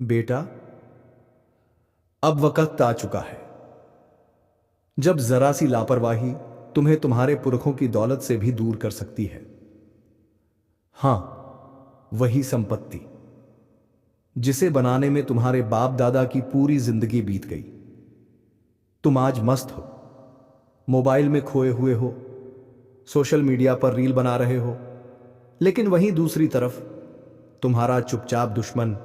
बेटा, अब वक्त आ चुका है जब जरा सी लापरवाही तुम्हें तुम्हारे पुरखों की दौलत से भी दूर कर सकती है। हां, वही संपत्ति जिसे बनाने में तुम्हारे बाप दादा की पूरी जिंदगी बीत गई। तुम आज मस्त हो, मोबाइल में खोए हुए हो, सोशल मीडिया पर रील बना रहे हो, लेकिन वहीं दूसरी तरफ तुम्हारा चुपचाप दुश्मन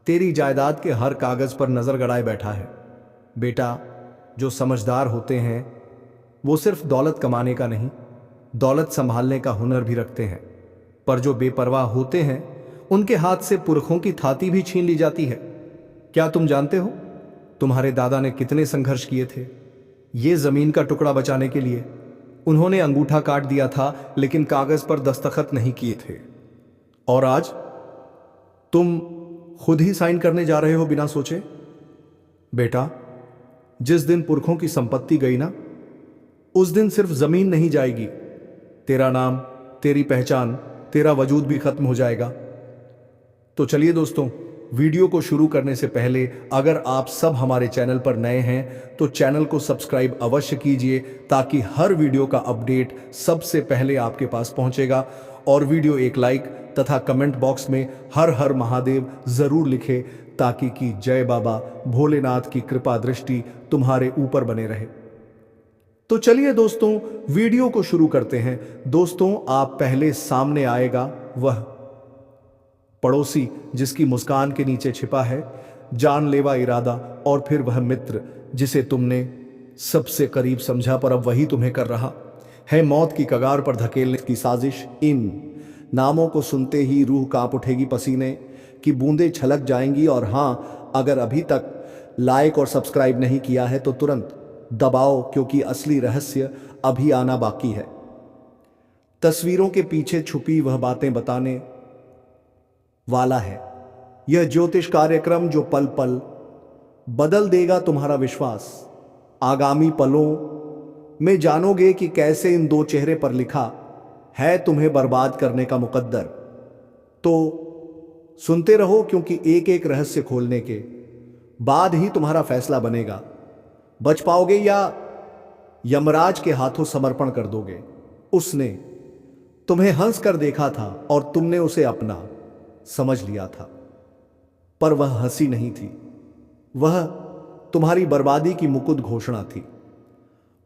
तेरी जायदाद के हर कागज पर नजर गड़ाए बैठा है। बेटा, जो समझदार होते हैं वो सिर्फ दौलत कमाने का नहीं, दौलत संभालने का हुनर भी रखते हैं। पर जो बेपरवाह होते हैं उनके हाथ से पुरखों की थाती भी छीन ली जाती है। क्या तुम जानते हो तुम्हारे दादा ने कितने संघर्ष किए थे ये जमीन का टुकड़ा बचाने के लिए? उन्होंने अंगूठा काट दिया था लेकिन कागज पर दस्तखत नहीं किए थे। और आज तुम खुद ही साइन करने जा रहे हो बिना सोचे। बेटा, जिस दिन पुरखों की संपत्ति गई ना, उस दिन सिर्फ जमीन नहीं जाएगी, तेरा नाम, तेरी पहचान, तेरा वजूद भी खत्म हो जाएगा। तो चलिए दोस्तों, वीडियो को शुरू करने से पहले अगर आप सब हमारे चैनल पर नए हैं तो चैनल को सब्सक्राइब अवश्य कीजिए ताकि हर वीडियो का अपडेट सबसे पहले आपके पास पहुंचेगा। और वीडियो एक लाइक तथा कमेंट बॉक्स में हर हर महादेव जरूर लिखे ताकि की जय बाबा भोलेनाथ की कृपा दृष्टि तुम्हारे ऊपर बने रहे। तो चलिए दोस्तों, वीडियो को शुरू करते हैं। दोस्तों, आप पहले सामने आएगा वह पड़ोसी जिसकी मुस्कान के नीचे छिपा है जानलेवा इरादा, और फिर वह मित्र जिसे तुमने सबसे करीब समझा पर अब वही तुम्हें कर रहा है मौत की कगार पर धकेलने की साजिश। इन नामों को सुनते ही रूह कांप उठेगी, पसीने की बूंदें छलक जाएंगी। और हां, अगर अभी तक लाइक और सब्सक्राइब नहीं किया है तो तुरंत दबाओ क्योंकि असली रहस्य अभी आना बाकी है। तस्वीरों के पीछे छुपी वह बातें बताने वाला है यह ज्योतिष कार्यक्रम जो पल पल बदल देगा तुम्हारा विश्वास। आगामी पलों में जानोगे कि कैसे इन दो चेहरे पर लिखा है तुम्हें बर्बाद करने का मुकद्दर। तो सुनते रहो क्योंकि एक एक रहस्य खोलने के बाद ही तुम्हारा फैसला बनेगा। बच पाओगे या यमराज के हाथों समर्पण कर दोगे। उसने तुम्हें हंस कर देखा था और तुमने उसे अपना समझ लिया था, पर वह हंसी नहीं थी, वह तुम्हारी बर्बादी की मुकुट घोषणा थी।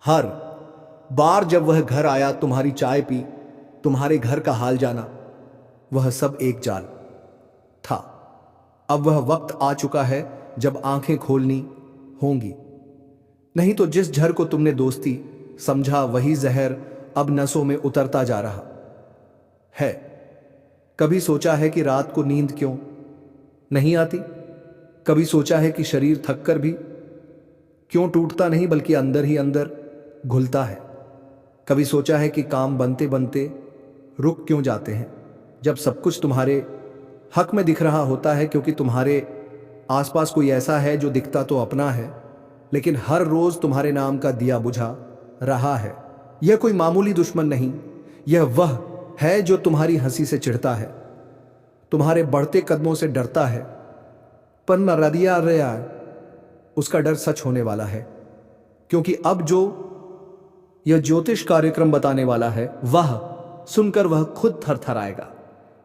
हर बार जब वह घर आया, तुम्हारी चाय पी, तुम्हारे घर का हाल जाना, वह सब एक जाल था। अब वह वक्त आ चुका है जब आंखें खोलनी होंगी, नहीं तो जिस झर को तुमने दोस्ती समझा वही जहर अब नसों में उतरता जा रहा है। कभी सोचा है कि रात को नींद क्यों नहीं आती? कभी सोचा है कि शरीर थककर भी क्यों टूटता नहीं बल्कि अंदर ही अंदर घुलता है? कभी सोचा है कि काम बनते बनते रुक क्यों जाते हैं जब सब कुछ तुम्हारे हक में दिख रहा होता है? क्योंकि तुम्हारे आसपास कोई ऐसा है जो दिखता तो अपना है लेकिन हर रोज तुम्हारे नाम का दिया बुझा रहा है। यह कोई मामूली दुश्मन नहीं, यह वह है जो तुम्हारी हंसी से चिढ़ता है, तुम्हारे बढ़ते कदमों से डरता है, पर न रदिया रहा उसका डर सच होने वाला है। क्योंकि अब जो यह ज्योतिष कार्यक्रम बताने वाला है वह सुनकर वह खुद थरथराएगा।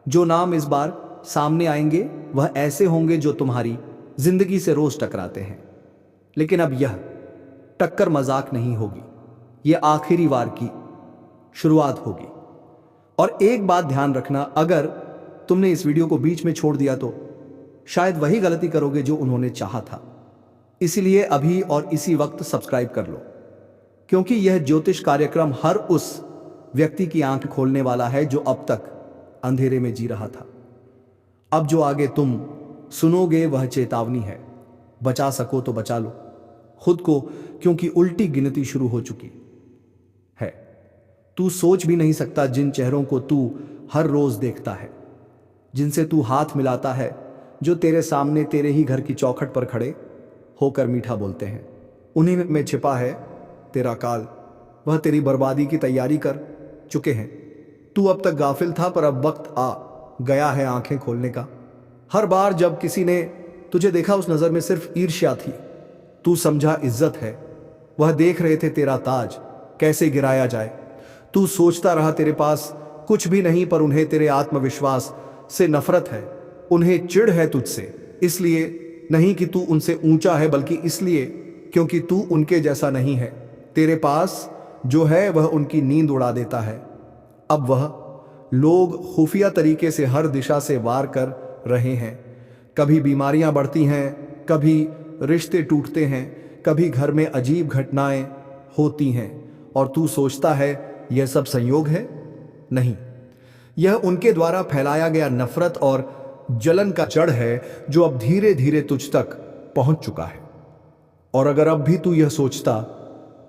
जो नाम इस बार सामने आएंगे वह ऐसे होंगे जो तुम्हारी जिंदगी से रोज टकराते हैं, लेकिन अब यह टक्कर मजाक नहीं होगी, यह आखिरी वार की शुरुआत होगी। और एक बात ध्यान रखना, अगर तुमने इस वीडियो को बीच में छोड़ दिया तो शायद वही गलती करोगे जो उन्होंने चाहा था। इसलिए अभी और इसी वक्त सब्सक्राइब कर लो, क्योंकि यह ज्योतिष कार्यक्रम हर उस व्यक्ति की आंख खोलने वाला है जो अब तक अंधेरे में जी रहा था। अब जो आगे तुम सुनोगे वह चेतावनी है। बचा सको तो बचा लो खुद को, क्योंकि उल्टी गिनती शुरू हो चुकी है। तू सोच भी नहीं सकता जिन चेहरों को तू हर रोज देखता है, जिनसे तू हाथ मिलाता है, जो तेरे सामने तेरे ही घर की चौखट पर खड़े होकर मीठा बोलते हैं, उन्हीं में छिपा है तेरा काल। वह तेरी बर्बादी की तैयारी कर चुके हैं। तू अब तक गाफिल था पर अब वक्त आ गया है आंखें खोलने का। हर बार जब किसी ने तुझे देखा उस नजर में सिर्फ ईर्ष्या थी। तू समझा इज्जत है। वह देख रहे थे तेरा ताज कैसे गिराया जाए। तू सोचता रहा तेरे पास कुछ भी नहीं, पर उन्हें तेरे आत्मविश्वास से नफरत है। उन्हें चिढ़ है तुझसे, इसलिए नहीं कि तू उनसे ऊंचा है, बल्कि इसलिए क्योंकि तू उनके जैसा नहीं है। तेरे पास जो है वह उनकी नींद उड़ा देता है। अब वह लोग खुफिया तरीके से हर दिशा से वार कर रहे हैं। कभी बीमारियां बढ़ती हैं, कभी रिश्ते टूटते हैं, कभी घर में अजीब घटनाएं होती हैं, और तू सोचता है यह सब संयोग है। नहीं, यह उनके द्वारा फैलाया गया नफरत और जलन का जड़ है जो अब धीरे धीरे तुझ तक पहुंच चुका है। और अगर अब भी तू यह सोचता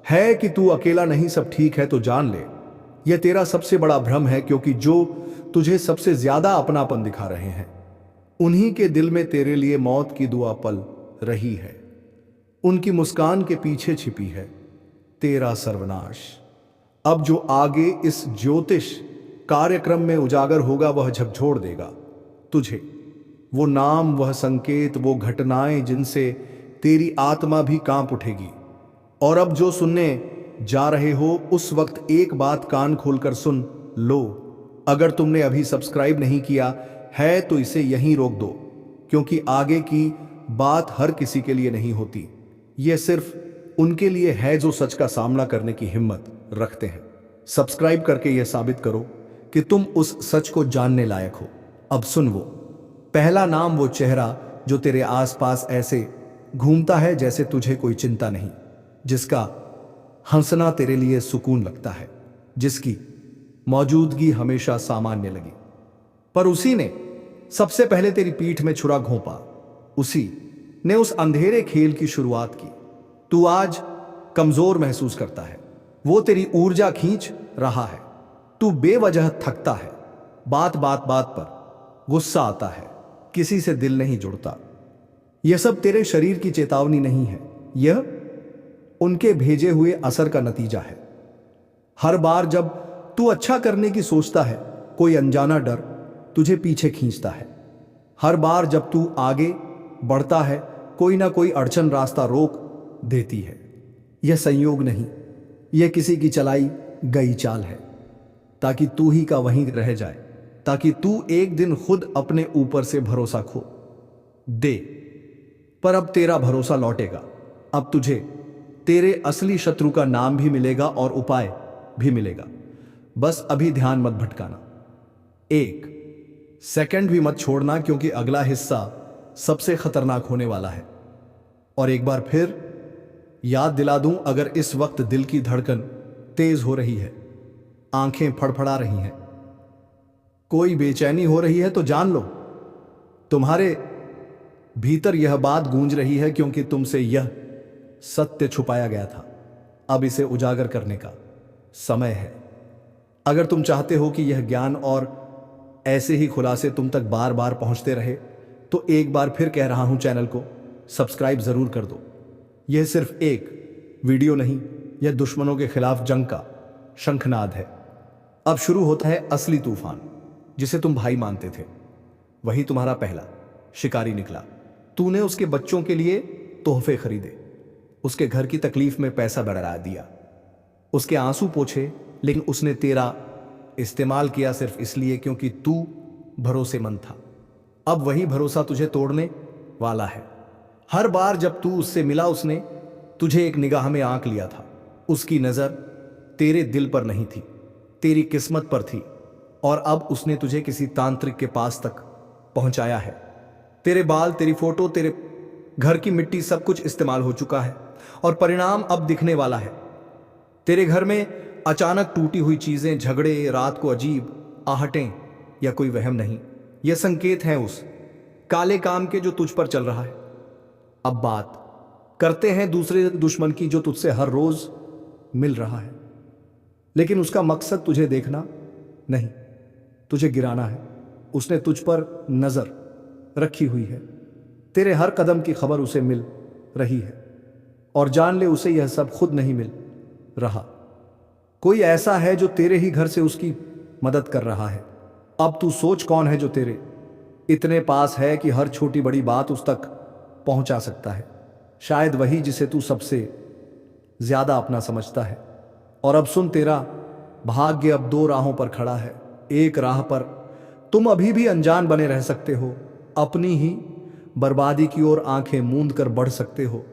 है कि तू अकेला नहीं, सब ठीक है, तो जान ले यह तेरा सबसे बड़ा भ्रम है, क्योंकि जो तुझे सबसे ज्यादा अपनापन दिखा रहे हैं उन्हीं के दिल में तेरे लिए मौत की दुआ पल रही है। उनकी मुस्कान के पीछे छिपी है तेरा सर्वनाश। अब जो आगे इस ज्योतिष कार्यक्रम में उजागर होगा वह झकझोर देगा तुझे। वो नाम, वह संकेत, वो घटनाएं जिनसे तेरी आत्मा भी कांप उठेगी। और अब जो सुनने जा रहे हो उस वक्त एक बात कान खोलकर सुन लो। अगर तुमने अभी सब्सक्राइब नहीं किया है तो इसे यहीं रोक दो, क्योंकि आगे की बात हर किसी के लिए नहीं होती। यह सिर्फ उनके लिए है जो सच का सामना करने की हिम्मत रखते हैं। सब्सक्राइब करके यह साबित करो कि तुम उस सच को जानने लायक हो। अब सुन, वो पहला नाम, वो चेहरा जो तेरे आसपास ऐसे घूमता है जैसे तुझे कोई चिंता नहीं, जिसका हंसना तेरे लिए सुकून लगता है, जिसकी मौजूदगी हमेशा सामान्य लगी, पर उसी ने सबसे पहले तेरी पीठ में छुरा घोंपा। उसी ने उस अंधेरे खेल की शुरुआत की। तू आज कमजोर महसूस करता है, वो तेरी ऊर्जा खींच रहा है। तू बेवजह थकता है, बात बात बात पर गुस्सा आता है, किसी से दिल नहीं जुड़ता। यह सब तेरे शरीर की चेतावनी नहीं है, यह उनके भेजे हुए असर का नतीजा है। हर बार जब तू अच्छा करने की सोचता है, कोई अनजाना डर तुझे पीछे खींचता है। हर बार जब तू आगे बढ़ता है, कोई ना कोई अड़चन रास्ता रोक देती है। यह संयोग नहीं, यह किसी की चलाई गई चाल है, ताकि तू ही का वहीं रह जाए, ताकि तू एक दिन खुद अपने ऊपर से भरोसा खो दे। पर अब तेरा भरोसा लौटेगा। अब तुझे तेरे असली शत्रु का नाम भी मिलेगा और उपाय भी मिलेगा। बस अभी ध्यान मत भटकाना, एक सेकंड भी मत छोड़ना, क्योंकि अगला हिस्सा सबसे खतरनाक होने वाला है। और एक बार फिर याद दिला दूं, अगर इस वक्त दिल की धड़कन तेज हो रही है, आंखें फड़फड़ा रही हैं, कोई बेचैनी हो रही है, तो जान लो तुम्हारे भीतर यह बात गूंज रही है, क्योंकि तुमसे यह सत्य छुपाया गया था। अब इसे उजागर करने का समय है। अगर तुम चाहते हो कि यह ज्ञान और ऐसे ही खुलासे तुम तक बार बार पहुंचते रहे, तो एक बार फिर कह रहा हूं, चैनल को सब्सक्राइब जरूर कर दो। यह सिर्फ एक वीडियो नहीं, यह दुश्मनों के खिलाफ जंग का शंखनाद है। अब शुरू होता है असली तूफान। जिसे तुम भाई मानते थे, वही तुम्हारा पहला शिकारी निकला। तूने उसके बच्चों के लिए तोहफे खरीदे, उसके घर की तकलीफ में पैसा बढ़ा दिया, उसके आंसू पोछे, लेकिन उसने तेरा इस्तेमाल किया सिर्फ इसलिए क्योंकि तू भरोसेमंद था। अब वही भरोसा तुझे तोड़ने वाला है। हर बार जब तू उससे मिला, उसने तुझे एक निगाह में आंक लिया था। उसकी नजर तेरे दिल पर नहीं थी, तेरी किस्मत पर थी। और अब उसने तुझे किसी तांत्रिक के पास तक पहुंचाया है। तेरे बाल, तेरी फोटो, तेरे घर की मिट्टी, सब कुछ इस्तेमाल हो चुका है और परिणाम अब दिखने वाला है। तेरे घर में अचानक टूटी हुई चीजें, झगड़े, रात को अजीब आहटें, या कोई वहम नहीं, यह संकेत है उस काले काम के जो तुझ पर चल रहा है। अब बात करते हैं दूसरे दुश्मन की, जो तुझसे हर रोज मिल रहा है, लेकिन उसका मकसद तुझे देखना नहीं, तुझे गिराना है। उसने तुझ पर नजर रखी हुई है, तेरे हर कदम की खबर उसे मिल रही है। और जान ले, उसे यह सब खुद नहीं मिल रहा, कोई ऐसा है जो तेरे ही घर से उसकी मदद कर रहा है। अब तू सोच, कौन है जो तेरे इतने पास है कि हर छोटी बड़ी बात उस तक पहुंचा सकता है, शायद वही जिसे तू सबसे ज्यादा अपना समझता है। और अब सुन, तेरा भाग्य अब दो राहों पर खड़ा है। एक राह पर तुम अभी भी अनजान बने रह सकते हो, अपनी ही बर्बादी की ओर आंखें मूंद कर बढ़ सकते हो।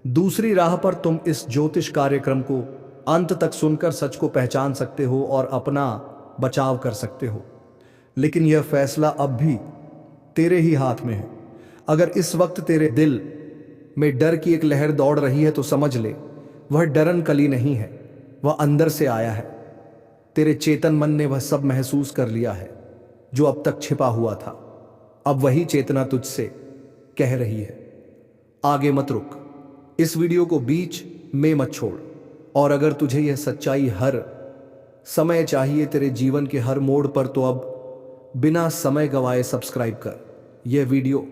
दूसरी राह पर तुम इस ज्योतिष कार्यक्रम को अंत तक सुनकर सच को पहचान सकते हो और अपना बचाव कर सकते हो। लेकिन यह फैसला अब भी तेरे ही हाथ में है। अगर इस वक्त तेरे दिल में डर की एक लहर दौड़ रही है तो समझ ले, वह डरन कली नहीं है, वह अंदर से आया है। तेरे चेतन मन ने वह सब महसूस कर लिया है जो अब तक छिपा हुआ था। अब वही चेतना तुझसे कह रही है, आगे मत रुक, इस वीडियो को बीच में मत छोड़। और अगर तुझे यह सच्चाई हर समय चाहिए तेरे जीवन के हर मोड़ पर, तो अब बिना समय गवाए सब्सक्राइब कर। यह वीडियो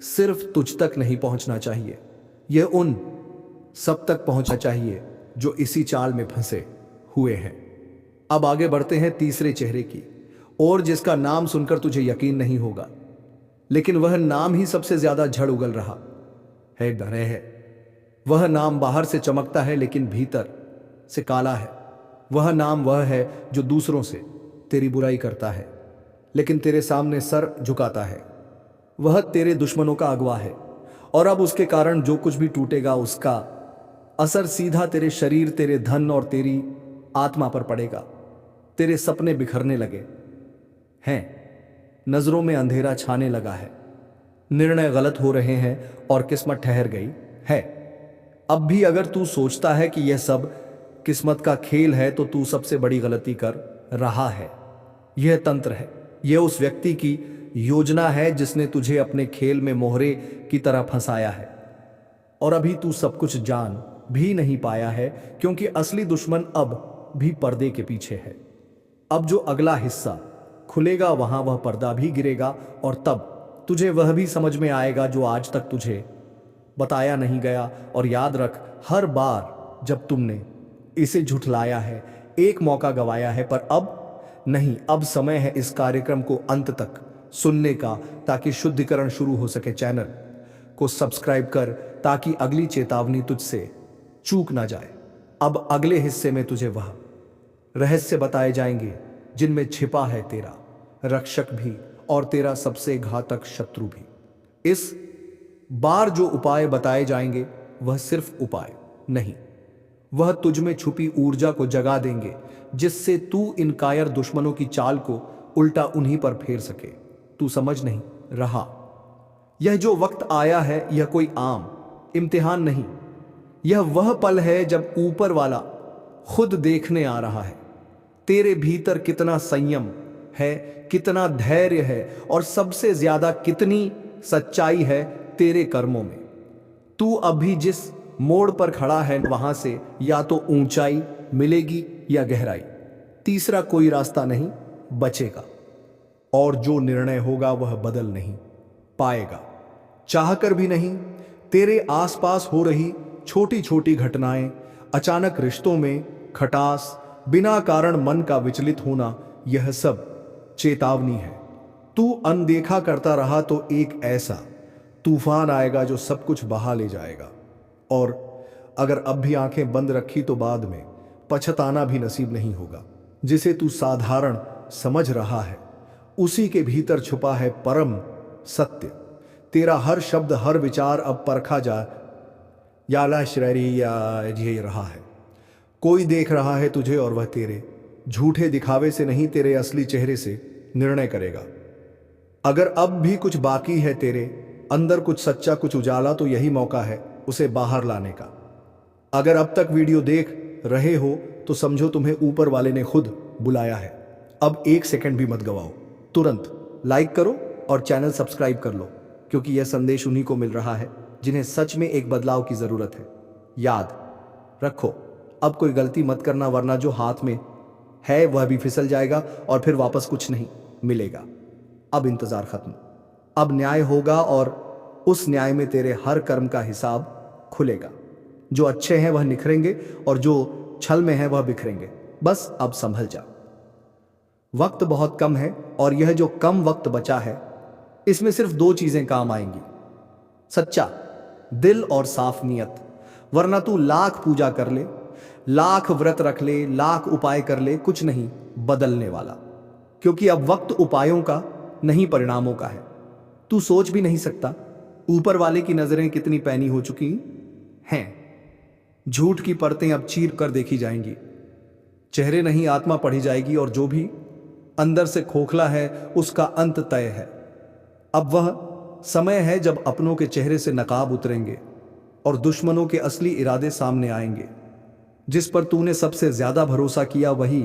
सिर्फ तुझ तक नहीं पहुंचना चाहिए, यह उन सब तक पहुंचना चाहिए जो इसी चाल में फंसे हुए हैं। अब आगे बढ़ते हैं तीसरे चेहरे की ओर, जिसका नाम सुनकर तुझे यकीन नहीं होगा, लेकिन वह नाम ही सबसे ज्यादा झड़ उगल रहा है, डरे है। वह नाम बाहर से चमकता है लेकिन भीतर से काला है। वह नाम वह है जो दूसरों से तेरी बुराई करता है लेकिन तेरे सामने सर झुकाता है। वह तेरे दुश्मनों का अगवा है और अब उसके कारण जो कुछ भी टूटेगा उसका असर सीधा तेरे शरीर, तेरे धन और तेरी आत्मा पर पड़ेगा। तेरे सपने बिखरने लगे हैं, नजरों में अंधेरा छाने लगा है, निर्णय गलत हो रहे हैं और किस्मत ठहर गई है। अब भी अगर तू सोचता है कि यह सब किस्मत का खेल है तो तू सबसे बड़ी गलती कर रहा है। यह तंत्र है, यह उस व्यक्ति की योजना है जिसने तुझे अपने खेल में मोहरे की तरह फंसाया है। और अभी तू सब कुछ जान भी नहीं पाया है, क्योंकि असली दुश्मन अब भी पर्दे के पीछे है। अब जो अगला हिस्सा खुलेगा वहां वह पर्दा भी गिरेगा और तब तुझे वह भी समझ में आएगा जो आज तक तुझे बताया नहीं गया। और याद रख, हर बार जब तुमने इसे झुठलाया है, एक मौका गवाया है, पर अब नहीं, अब समय है इस कार्यक्रम को अंत तक सुनने का, ताकि शुद्धिकरण शुरू हो सके। चैनल को सब्सक्राइब कर ताकि अगली चेतावनी तुझसे चूक ना जाए। अब अगले हिस्से में तुझे वह रहस्य बताए जाएंगे जिनमें छिपा है तेरा रक्षक भी और तेरा सबसे घातक शत्रु भी। इस बार जो उपाय बताए जाएंगे वह सिर्फ उपाय नहीं, वह तुझ में छुपी ऊर्जा को जगा देंगे, जिससे तू इन कायर दुश्मनों की चाल को उल्टा उन्हीं पर फेर सके। तू समझ नहीं रहा, यह जो वक्त आया है यह कोई आम इम्तिहान नहीं, यह वह पल है जब ऊपर वाला खुद देखने आ रहा है तेरे भीतर कितना संयम है, कितना धैर्य है और सबसे ज्यादा कितनी सच्चाई है तेरे कर्मों में। तू अभी जिस मोड़ पर खड़ा है वहां से या तो ऊंचाई मिलेगी या गहराई, तीसरा कोई रास्ता नहीं बचेगा। और जो निर्णय होगा वह बदल नहीं पाएगा, चाहकर भी नहीं। तेरे आसपास हो रही छोटी छोटी घटनाएं, अचानक रिश्तों में खटास, बिना कारण मन का विचलित होना, यह सब चेतावनी है। तू अनदेखा करता रहा तो एक ऐसा तूफान आएगा जो सब कुछ बहा ले जाएगा। और अगर अब भी आंखें बंद रखी तो बाद में पछताना भी नसीब नहीं होगा। जिसे तू साधारण समझ रहा है उसी के भीतर छुपा है परम सत्य। तेरा हर शब्द, हर विचार अब परखा या श्रेणी या जी रहा है। कोई देख रहा है तुझे और वह तेरे झूठे दिखावे से नहीं, तेरे असली चेहरे से निर्णय करेगा। अगर अब भी कुछ बाकी है तेरे अंदर, कुछ सच्चा, कुछ उजाला, तो यही मौका है उसे बाहर लाने का। अगर अब तक वीडियो देख रहे हो तो समझो तुम्हें ऊपर वाले ने खुद बुलाया है। अब एक सेकंड भी मत गवाओ, तुरंत लाइक करो और चैनल सब्सक्राइब कर लो, क्योंकि यह संदेश उन्हीं को मिल रहा है जिन्हें सच में एक बदलाव की जरूरत है। याद रखो, अब कोई गलती मत करना, वरना जो हाथ में है वह भी फिसल जाएगा और फिर वापस कुछ नहीं मिलेगा। अब इंतजार खत्म, अब न्याय होगा और उस न्याय में तेरे हर कर्म का हिसाब खुलेगा। जो अच्छे हैं वह निखरेंगे और जो छल में है वह बिखरेंगे। बस अब संभल जा, वक्त बहुत कम है और यह जो कम वक्त बचा है इसमें सिर्फ दो चीजें काम आएंगी, सच्चा दिल और साफ नियत। वरना तू लाख पूजा कर ले, लाख व्रत रख ले, लाख उपाय कर ले, कुछ नहीं बदलने वाला। क्योंकि अब वक्त उपायों का नहीं, परिणामों का है। तू सोच भी नहीं सकता ऊपर वाले की नजरें कितनी पैनी हो चुकी हैं। झूठ की परतें अब चीर कर देखी जाएंगी, चेहरे नहीं आत्मा पढ़ी जाएगी, और जो भी अंदर से खोखला है उसका अंत तय है। अब वह समय है जब अपनों के चेहरे से नकाब उतरेंगे और दुश्मनों के असली इरादे सामने आएंगे। जिस पर तूने सबसे ज्यादा भरोसा किया वही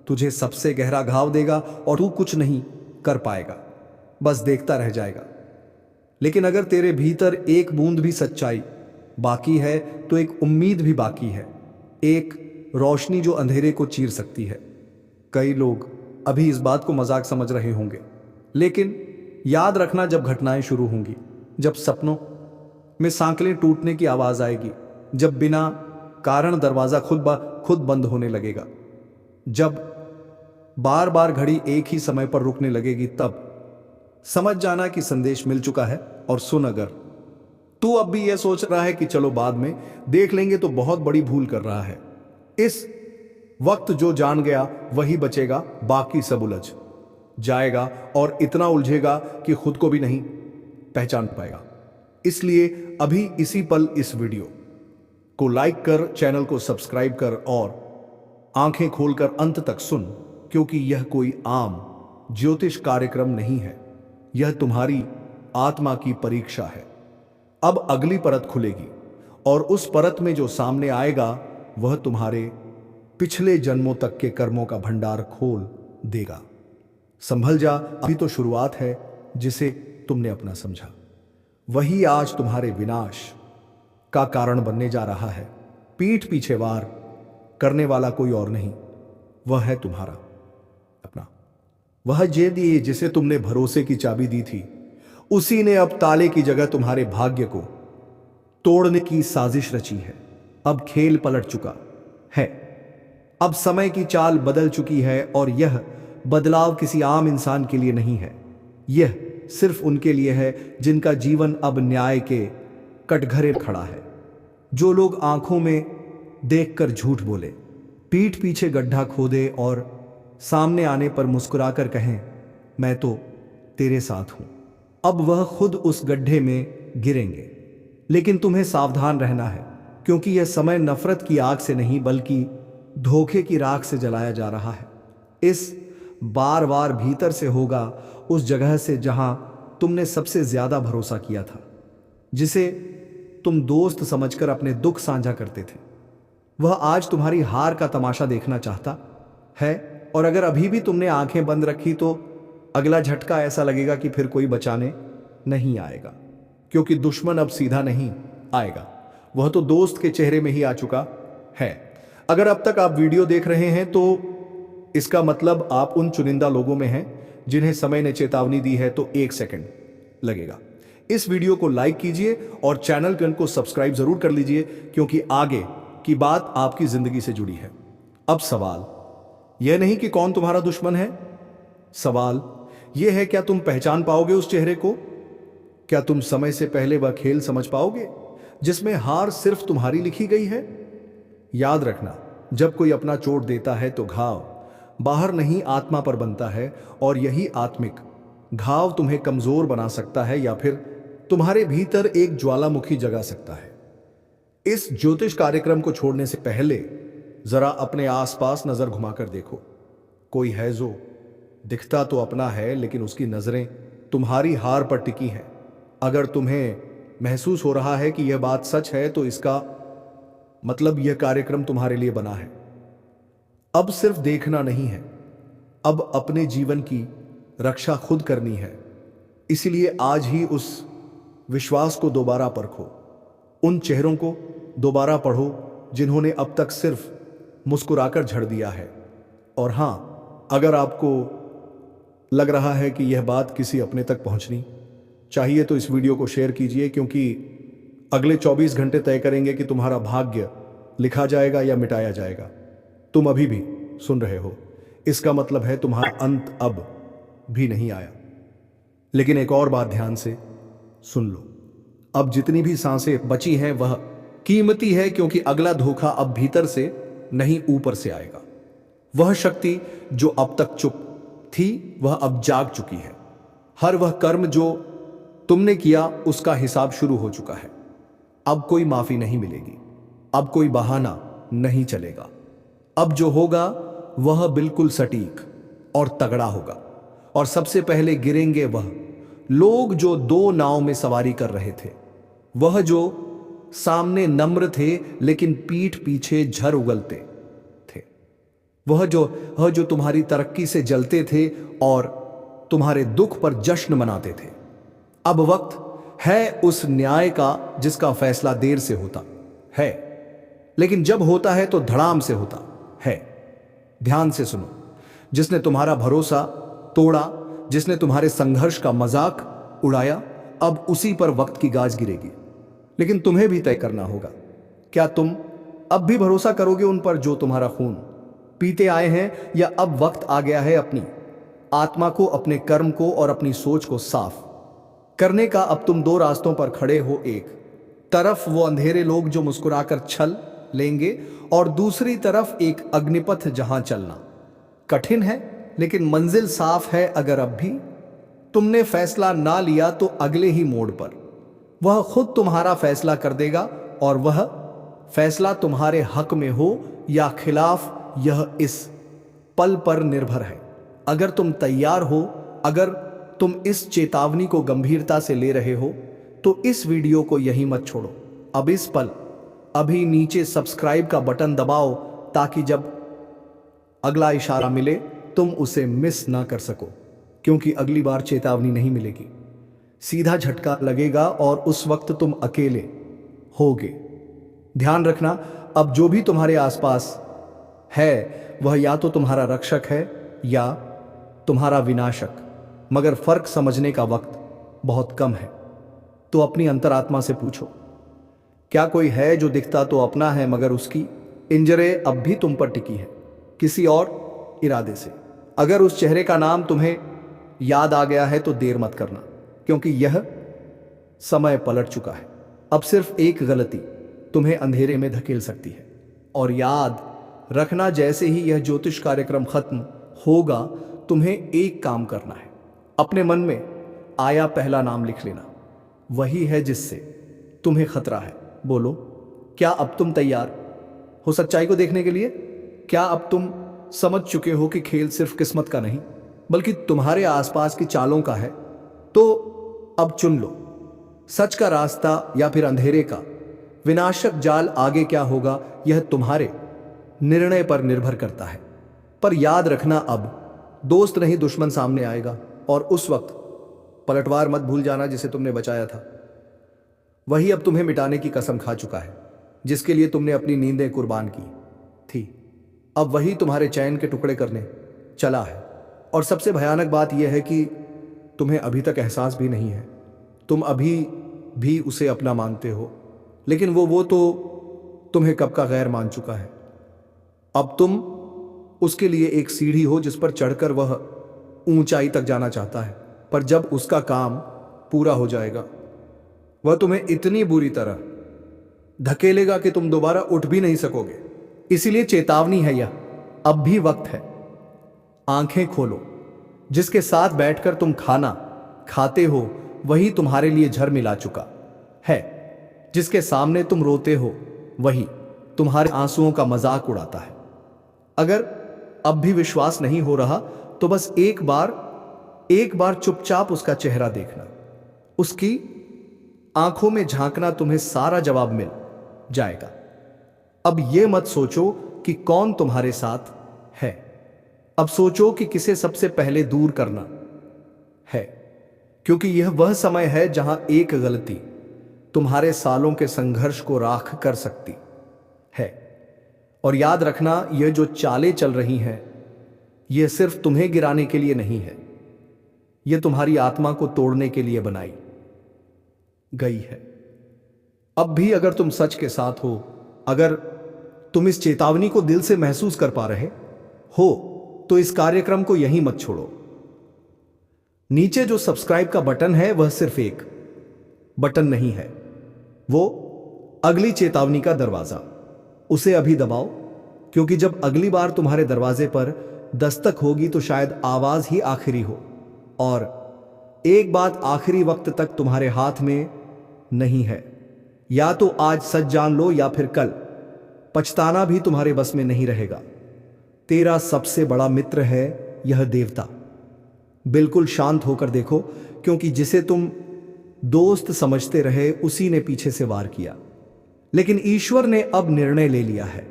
तुझे सबसे गहरा घाव देगा, और तू कुछ नहीं कर पाएगा, बस देखता रह जाएगा। लेकिन अगर तेरे भीतर एक बूंद भी सच्चाई बाकी है तो एक उम्मीद भी बाकी है, एक रोशनी जो अंधेरे को चीर सकती है। कई लोग अभी इस बात को मजाक समझ रहे होंगे, लेकिन याद रखना, जब घटनाएं शुरू होंगी, जब सपनों में सांकलें टूटने की आवाज आएगी, जब बिना कारण दरवाजा खुद बंद होने लगेगा, जब बार बार घड़ी एक ही समय पर रुकने लगेगी, तब समझ जाना कि संदेश मिल चुका है। और सुन, अगर तू अब भी यह सोच रहा है कि चलो बाद में देख लेंगे, तो बहुत बड़ी भूल कर रहा है। इस वक्त जो जान गया वही बचेगा, बाकी सब उलझ जाएगा और इतना उलझेगा कि खुद को भी नहीं पहचान पाएगा। इसलिए अभी इसी पल इस वीडियो को लाइक कर, चैनल को सब्सक्राइब कर और आंखें खोलकर अंत तक सुन, क्योंकि यह कोई आम ज्योतिष कार्यक्रम नहीं है, यह तुम्हारी आत्मा की परीक्षा है। अब अगली परत खुलेगी और उस परत में जो सामने आएगा वह तुम्हारे पिछले जन्मों तक के कर्मों का भंडार खोल देगा। संभल जा, अभी तो शुरुआत है। जिसे तुमने अपना समझा वही आज तुम्हारे विनाश का कारण बनने जा रहा है। पीठ पीछे वार करने वाला कोई और नहीं, वह है तुम्हारा अपना। वह जेदी जिसे तुमने भरोसे की चाबी दी थी, उसी ने अब ताले की जगह तुम्हारे भाग्य को तोड़ने की साजिश रची है। अब खेल पलट चुका है, अब समय की चाल बदल चुकी है, और यह बदलाव किसी आम इंसान के लिए नहीं है। यह सिर्फ उनके लिए है जिनका जीवन अब न्याय के कटघरे खड़ा है। जो लोग आंखों में देखकर झूठ बोले, पीठ पीछे गड्ढा खोदे और सामने आने पर मुस्कुराकर कहें मैं तो तेरे साथ हूं, अब वह खुद उस गड्ढे में गिरेंगे। लेकिन तुम्हें सावधान रहना है, क्योंकि यह समय नफरत की आग से नहीं बल्कि धोखे की राख से जलाया जा रहा है। इस बार बार भीतर से होगा, उस जगह से जहां तुमने सबसे ज्यादा भरोसा किया था, जिसे तुम दोस्त समझकर अपने दुख साझा करते थे। वह आज तुम्हारी हार का तमाशा देखना चाहता है, और अगर अभी भी तुमने आंखें बंद रखी तो अगला झटका ऐसा लगेगा कि फिर कोई बचाने नहीं आएगा, क्योंकि दुश्मन अब सीधा नहीं आएगा, वह तो दोस्त के चेहरे में ही आ चुका है। अगर अब तक आप वीडियो देख रहे हैं तो इसका मतलब आप उन चुनिंदा लोगों में हैं जिन्हें समय ने चेतावनी दी है, तो 1 सेकंड लगेगा। इस वीडियो को लाइक कीजिए और चैनल को सब्सक्राइब जरूर कर लीजिए, क्योंकि आगे की बात आपकी जिंदगी से जुड़ी है। अब सवाल यह नहीं कि कौन तुम्हारा दुश्मन है, सवाल यह है क्या तुम पहचान पाओगे उस चेहरे को? क्या तुम समय से पहले वह खेल समझ पाओगे जिसमें हार सिर्फ तुम्हारी लिखी गई है? याद रखना, जब कोई अपना चोट देता है तो घाव बाहर नहीं आत्मा पर बनता है, और यही आत्मिक घाव तुम्हें कमजोर बना सकता है या फिर तुम्हारे भीतर एक ज्वालामुखी जगा सकता है। इस ज्योतिष कार्यक्रम को छोड़ने से पहले जरा अपने आसपास नजर घुमाकर देखो। कोई है जो दिखता तो अपना है, लेकिन उसकी नजरें तुम्हारी हार पर टिकी हैं। अगर तुम्हें महसूस हो रहा है कि यह बात सच है, तो इसका मतलब यह कार्यक्रम तुम्हारे लिए बना है। अब सिर्फ देखना नहीं है, अब अपने जीवन की रक्षा खुद करनी है। इसलिए आज ही उस विश्वास को दोबारा परखो, उन चेहरों को दोबारा पढ़ो जिन्होंने अब तक सिर्फ मुस्कुराकर झड़ दिया है। और हां, अगर आपको लग रहा है कि यह बात किसी अपने तक पहुंचनी चाहिए तो इस वीडियो को शेयर कीजिए, क्योंकि अगले 24 घंटे तय करेंगे कि तुम्हारा भाग्य लिखा जाएगा या मिटाया जाएगा। तुम अभी भी सुन रहे हो, इसका मतलब है तुम्हारा अंत अब भी नहीं आया। लेकिन एक और बात ध्यान से सुन लो, अब जितनी भी सांसें बची हैं वह कीमती है, क्योंकि अगला धोखा अब भीतर से नहीं ऊपर से आएगा। वह शक्ति जो अब तक चुप थी वह अब जाग चुकी है। हर वह कर्म जो तुमने किया उसका हिसाब शुरू हो चुका है। अब कोई माफी नहीं मिलेगी, अब कोई बहाना नहीं चलेगा। अब जो होगा वह बिल्कुल सटीक और तगड़ा होगा। और सबसे पहले गिरेंगे वह लोग जो दो नाव में सवारी कर रहे थे, वह जो सामने नम्र थे लेकिन पीठ पीछे झर उगलते थे, वह जो तुम्हारी तरक्की से जलते थे और तुम्हारे दुख पर जश्न मनाते थे। अब वक्त है उस न्याय का जिसका फैसला देर से होता है, लेकिन जब होता है तो धड़ाम से होता है। ध्यान से सुनो। जिसने तुम्हारा भरोसा तोड़ा, जिसने तुम्हारे संघर्ष का मजाक उड़ाया, अब उसी पर वक्त की गाज गिरेगी। लेकिन तुम्हें भी तय करना होगा, क्या तुम अब भी भरोसा करोगे उन पर जो तुम्हारा खून पीते आए हैं, या अब वक्त आ गया है अपनी आत्मा को, अपने कर्म को और अपनी सोच को साफ करने का। अब तुम दो रास्तों पर खड़े हो, एक तरफ वो अंधेरे लोग जो मुस्कुराकर छल लेंगे, और दूसरी तरफ एक अग्निपथ जहां चलना कठिन है लेकिन मंजिल साफ है। अगर अब भी तुमने फैसला ना लिया तो अगले ही मोड़ पर वह खुद तुम्हारा फैसला कर देगा, और वह फैसला तुम्हारे हक में हो या खिलाफ, यह इस पल पर निर्भर है। अगर तुम तैयार हो, अगर तुम इस चेतावनी को गंभीरता से ले रहे हो, तो इस वीडियो को यहीं मत छोड़ो। अब इस पल अभी नीचे सब्सक्राइब का बटन दबाओ, ताकि जब अगला इशारा मिले तुम उसे मिस ना कर सको, क्योंकि अगली बार चेतावनी नहीं मिलेगी, सीधा झटका लगेगा और उस वक्त तुम अकेले होगे। ध्यान रखना, अब जो भी तुम्हारे आसपास है वह या तो तुम्हारा रक्षक है या तुम्हारा विनाशक, मगर फर्क समझने का वक्त बहुत कम है। तो अपनी अंतरात्मा से पूछो, क्या कोई है जो दिखता तो अपना है मगर उसकी इंजरें अब भी तुम पर टिकी है किसी और इरादे से? अगर उस चेहरे का नाम तुम्हें याद आ गया है तो देर मत करना, क्योंकि यह समय पलट चुका है। अब सिर्फ एक गलती तुम्हें अंधेरे में धकेल सकती है। और याद रखना, जैसे ही यह ज्योतिष कार्यक्रम खत्म होगा तुम्हें एक काम करना है, अपने मन में आया पहला नाम लिख लेना, वही है जिससे तुम्हें खतरा है। बोलो, क्या अब तुम तैयार हो सच्चाई को देखने के लिए? क्या अब तुम समझ चुके हो कि खेल सिर्फ किस्मत का नहीं बल्कि तुम्हारे आसपास की चालों का है? तो अब चुन लो, सच का रास्ता या फिर अंधेरे का विनाशक जाल। आगे क्या होगा यह तुम्हारे निर्णय पर निर्भर करता है। पर याद रखना, अब दोस्त नहीं दुश्मन सामने आएगा, और उस वक्त पलटवार मत भूल जाना जिसे तुमने बचाया था। वही अब तुम्हें मिटाने की कसम खा चुका है, जिसके लिए तुमने अपनी नींदें कुर्बान की थी। अब वही तुम्हारे चैन के टुकड़े करने चला है। और सबसे भयानक बात यह है कि तुम्हें अभी तक एहसास भी नहीं है। तुम अभी भी उसे अपना मानते हो, लेकिन वो तो तुम्हें कब का गैर मान चुका है। अब तुम उसके लिए एक सीढ़ी हो जिस पर चढ़कर वह ऊंचाई तक जाना चाहता है, पर जब उसका काम पूरा हो जाएगा वह तुम्हें इतनी बुरी तरह धकेलेगा कि तुम दोबारा उठ भी नहीं सकोगे। इसीलिए चेतावनी है यह, अब भी वक्त है। आंखें खोलो, जिसके साथ बैठकर तुम खाना खाते हो वही तुम्हारे लिए झर मिला चुका है। जिसके सामने तुम रोते हो वही तुम्हारे आंसुओं का मजाक उड़ाता है। अगर अब भी विश्वास नहीं हो रहा तो बस एक बार चुपचाप उसका चेहरा देखना, उसकी आंखों में झांकना, तुम्हें सारा जवाब मिल जाएगा। अब यह मत सोचो कि कौन तुम्हारे साथ है, अब सोचो कि किसे सबसे पहले दूर करना है, क्योंकि यह वह समय है जहां एक गलती तुम्हारे सालों के संघर्ष को राख कर सकती है। और याद रखना, यह जो चालें चल रही हैं यह सिर्फ तुम्हें गिराने के लिए नहीं है, यह तुम्हारी आत्मा को तोड़ने के लिए बनाई गई है। अब भी अगर तुम सच के साथ हो, अगर तुम इस चेतावनी को दिल से महसूस कर पा रहे हो, तो इस कार्यक्रम को यहीं मत छोड़ो। नीचे जो सब्सक्राइब का बटन है वह सिर्फ एक बटन नहीं है, वो अगली चेतावनी का दरवाजा, उसे अभी दबाओ, क्योंकि जब अगली बार तुम्हारे दरवाजे पर दस्तक होगी तो शायद आवाज ही आखिरी हो। और एक बात आखिरी वक्त तक तुम्हारे हाथ में नहीं है। या तो आज सच जान लो या फिर कल पछताना भी तुम्हारे बस में नहीं रहेगा। तेरा सबसे बड़ा मित्र है यह देवता। बिल्कुल शांत होकर देखो, क्योंकि जिसे तुम दोस्त समझते रहे उसी ने पीछे से वार किया। लेकिन ईश्वर ने अब निर्णय ले लिया है।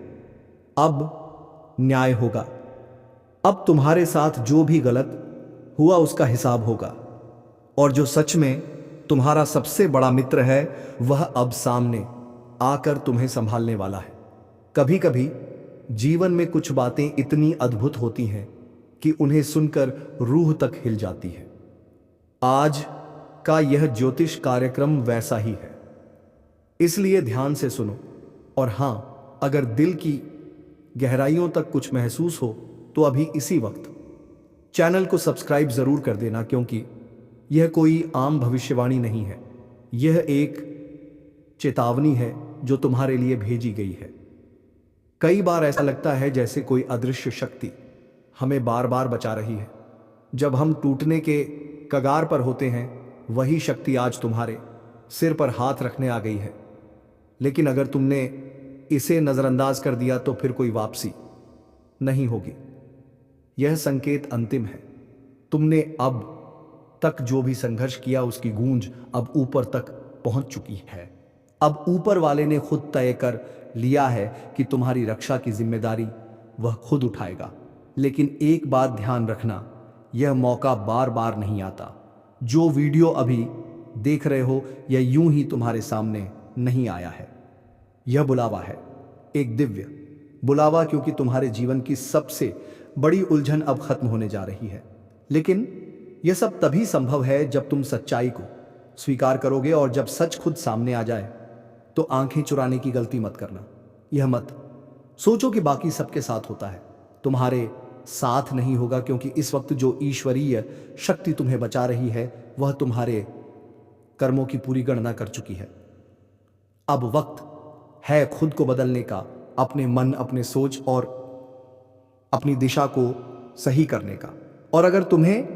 अब न्याय होगा। अब तुम्हारे साथ जो भी गलत हुआ उसका हिसाब होगा। और जो सच में तुम्हारा सबसे बड़ा मित्र है वह अब सामने आकर तुम्हें संभालने वाला है। कभी कभी जीवन में कुछ बातें इतनी अद्भुत होती हैं कि उन्हें सुनकर रूह तक हिल जाती है। आज का यह ज्योतिष कार्यक्रम वैसा ही है, इसलिए ध्यान से सुनो। और हां, अगर दिल की गहराइयों तक कुछ महसूस हो तो अभी इसी वक्त चैनल को सब्सक्राइब जरूर कर देना, क्योंकि यह कोई आम भविष्यवाणी नहीं है। यह एक चेतावनी है जो तुम्हारे लिए भेजी गई है। कई बार ऐसा लगता है जैसे कोई अदृश्य शक्ति हमें बार बार बचा रही है। जब हम टूटने के कगार पर होते हैं, वही शक्ति आज तुम्हारे सिर पर हाथ रखने आ गई है। लेकिन अगर तुमने इसे नजरअंदाज कर दिया तो फिर कोई वापसी नहीं होगी। यह संकेत अंतिम है। तुमने अब तक जो भी संघर्ष किया उसकी गूंज अब ऊपर तक पहुंच चुकी है। अब ऊपर वाले ने खुद तय कर लिया है कि तुम्हारी रक्षा की जिम्मेदारी वह खुद उठाएगा। लेकिन एक बात ध्यान रखना, यह मौका बार बार नहीं आता। जो वीडियो अभी देख रहे हो यह यूं ही तुम्हारे सामने नहीं आया है। यह बुलावा है, एक दिव्य बुलावा, क्योंकि तुम्हारे जीवन की सबसे बड़ी उलझन अब खत्म होने जा रही है। लेकिन यह सब तभी संभव है जब तुम सच्चाई को स्वीकार करोगे। और जब सच खुद सामने आ जाए तो आंखें चुराने की गलती मत करना। यह मत सोचो कि बाकी सबके साथ होता है, तुम्हारे साथ नहीं होगा, क्योंकि इस वक्त जो ईश्वरीय शक्ति तुम्हें बचा रही है वह तुम्हारे कर्मों की पूरी गणना कर चुकी है। अब वक्त है खुद को बदलने का, अपने मन, अपने सोच और अपनी दिशा को सही करने का। और अगर तुम्हें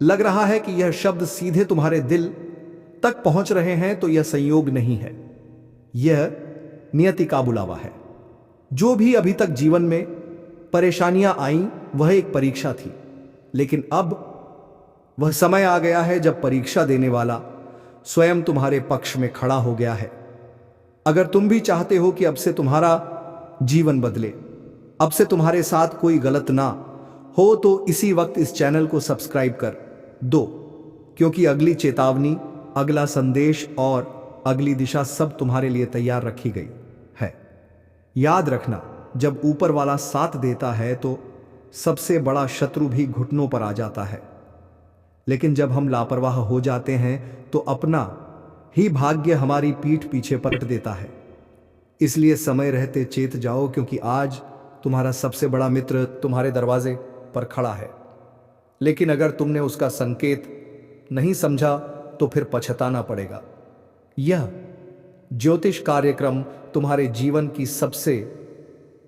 लग रहा है कि यह शब्द सीधे तुम्हारे दिल तक पहुंच रहे हैं तो यह संयोग नहीं है, यह नियति का बुलावा है। जो भी अभी तक जीवन में परेशानियां आईं वह एक परीक्षा थी, लेकिन अब वह समय आ गया है जब परीक्षा देने वाला स्वयं तुम्हारे पक्ष में खड़ा हो गया है। अगर तुम भी चाहते हो कि अब से तुम्हारा जीवन बदले, अब से तुम्हारे साथ कोई गलत ना हो, तो इसी वक्त इस चैनल को सब्सक्राइब कर दो, क्योंकि अगली चेतावनी, अगला संदेश और अगली दिशा सब तुम्हारे लिए तैयार रखी गई है। याद रखना, जब ऊपर वाला साथ देता है तो सबसे बड़ा शत्रु भी घुटनों पर आ जाता है। लेकिन जब हम लापरवाह हो जाते हैं तो अपना ही भाग्य हमारी पीठ पीछे पलट देता है। इसलिए समय रहते चेत जाओ, क्योंकि आज तुम्हारा सबसे बड़ा मित्र तुम्हारे दरवाजे पर खड़ा है। लेकिन अगर तुमने उसका संकेत नहीं समझा तो फिर पछताना पड़ेगा। यह ज्योतिष कार्यक्रम तुम्हारे जीवन की सबसे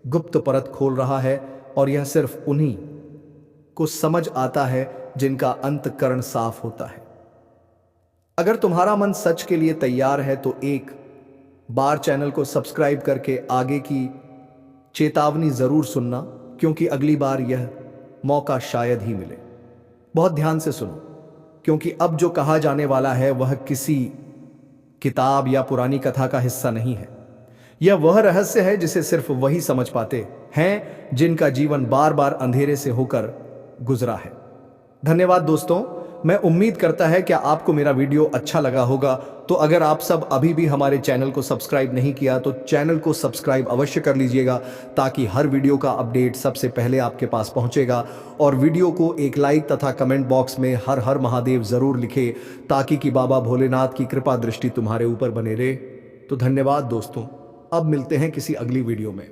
गुप्त परत खोल रहा है, और यह सिर्फ उन्हीं को समझ आता है जिनका अंतःकरण साफ होता है। अगर तुम्हारा मन सच के लिए तैयार है तो एक बार चैनल को सब्सक्राइब करके आगे की चेतावनी जरूर सुनना, क्योंकि अगली बार यह मौका शायद ही मिले। बहुत ध्यान से सुनो, क्योंकि अब जो कहा जाने वाला है वह किसी किताब या पुरानी कथा का हिस्सा नहीं है। यह वह रहस्य है जिसे सिर्फ वही समझ पाते हैं जिनका जीवन बार बार अंधेरे से होकर गुजरा है। धन्यवाद दोस्तों, मैं उम्मीद करता है कि आपको मेरा वीडियो अच्छा लगा होगा। तो अगर आप सब अभी भी हमारे चैनल को सब्सक्राइब नहीं किया तो चैनल को सब्सक्राइब अवश्य कर लीजिएगा, ताकि हर वीडियो का अपडेट सबसे पहले आपके पास पहुंचेगा। और वीडियो को एक लाइक तथा कमेंट बॉक्स में हर हर महादेव जरूर लिखे, ताकि कि बाबा भोलेनाथ की कृपा दृष्टि तुम्हारे ऊपर बने रहे। तो धन्यवाद दोस्तों, अब मिलते हैं किसी अगली वीडियो में।